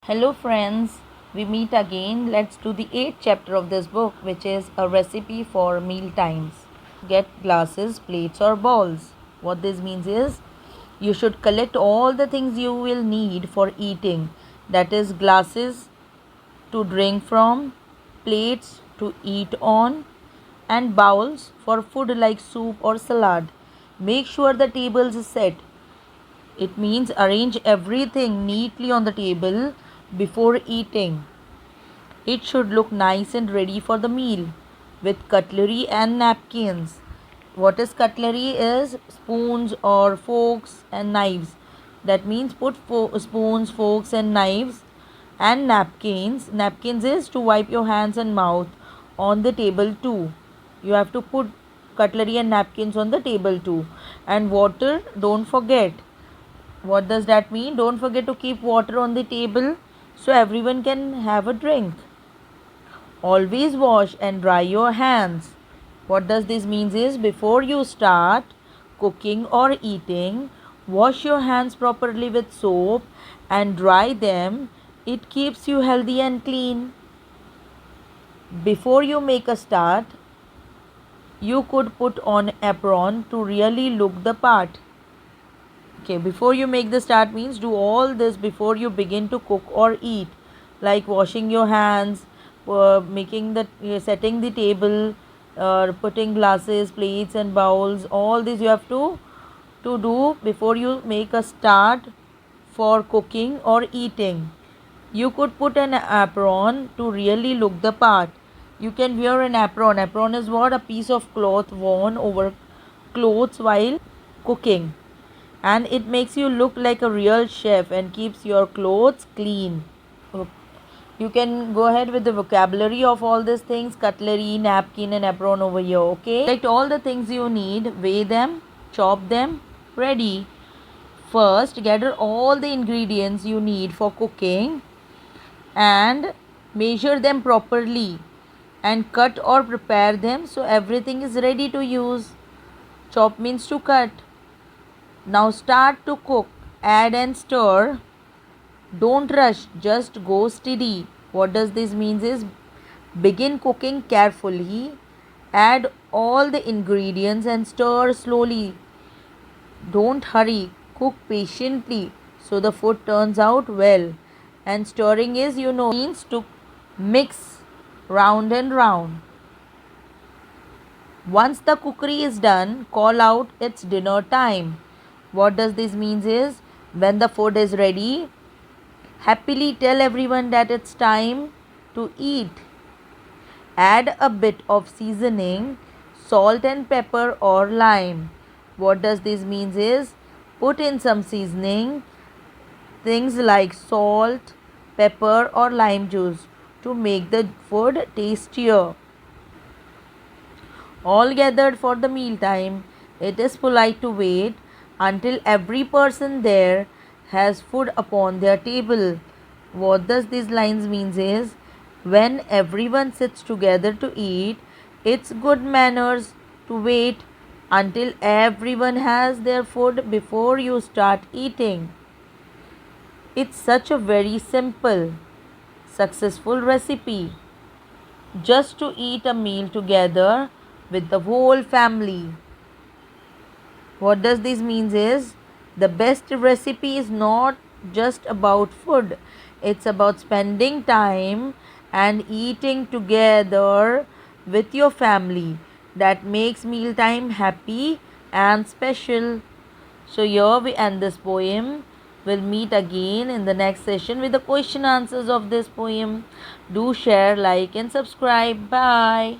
Hello friends, we meet again. Let's do the 8th chapter of this book, which is a recipe for meal times. Get glasses, plates or bowls. What this means is you should collect all the things you will need for eating. That is glasses to drink from, plates to eat on, and bowls for food like soup or salad. Make sure the table is set. It means arrange everything neatly on the table before eating. It should look nice and ready for the meal with cutlery and napkins. What is cutlery is spoons or forks and knives. That means put spoons, forks and knives and napkins. Napkins is to wipe your hands and mouth on the table too. You have to put cutlery and napkins on the table too. And water, don't forget. What does that mean? Don't forget to keep water on the table so everyone can have a drink. Always wash and dry your hands. What does this mean is before you start cooking or eating, wash your hands properly with soap and dry them. It keeps you healthy and clean. Before you make a start, you could put on apron to really look the part. Okay, before you make the start means do all this before you begin to cook or eat, like washing your hands, making the setting the table, putting glasses, plates and bowls. All this you have to do before you make a start for cooking or eating. You could put an apron to really look the part. You can wear an apron. Apron is what? A piece of cloth worn over clothes while cooking, and it makes you look like a real chef and keeps your clothes clean. You can go ahead with the vocabulary of all these things: cutlery, napkin and apron over here. Okay, select all the things you need, weigh them, chop them, ready. First, gather all the ingredients you need for cooking and measure them properly and cut or prepare them so everything is ready to use. Chop means to cut. Now start to cook. Add and stir. Don't rush, just go steady. What does this mean is begin cooking carefully. Add all the ingredients and stir slowly. Don't hurry. Cook patiently so the food turns out well. And stirring is, means to mix round and round. Once the cookery is done, call out it's dinner time. What does this mean is when the food is ready, happily tell everyone that it's time to eat. Add a bit of seasoning, salt and pepper or lime. What does this mean is put in some seasoning, things like salt, pepper or lime juice to make the food tastier. All gathered for the mealtime, it is polite to wait until every person there has food upon their table. What does these lines means is when everyone sits together to eat, it's good manners to wait until everyone has their food before you start eating. It's such a very simple, successful recipe just to eat a meal together with the whole family. What does this mean is the best recipe is not just about food. It's about spending time and eating together with your family. That makes mealtime happy and special. So here we end this poem. We'll meet again in the next session with the question answers of this poem. Do share, like and subscribe. Bye.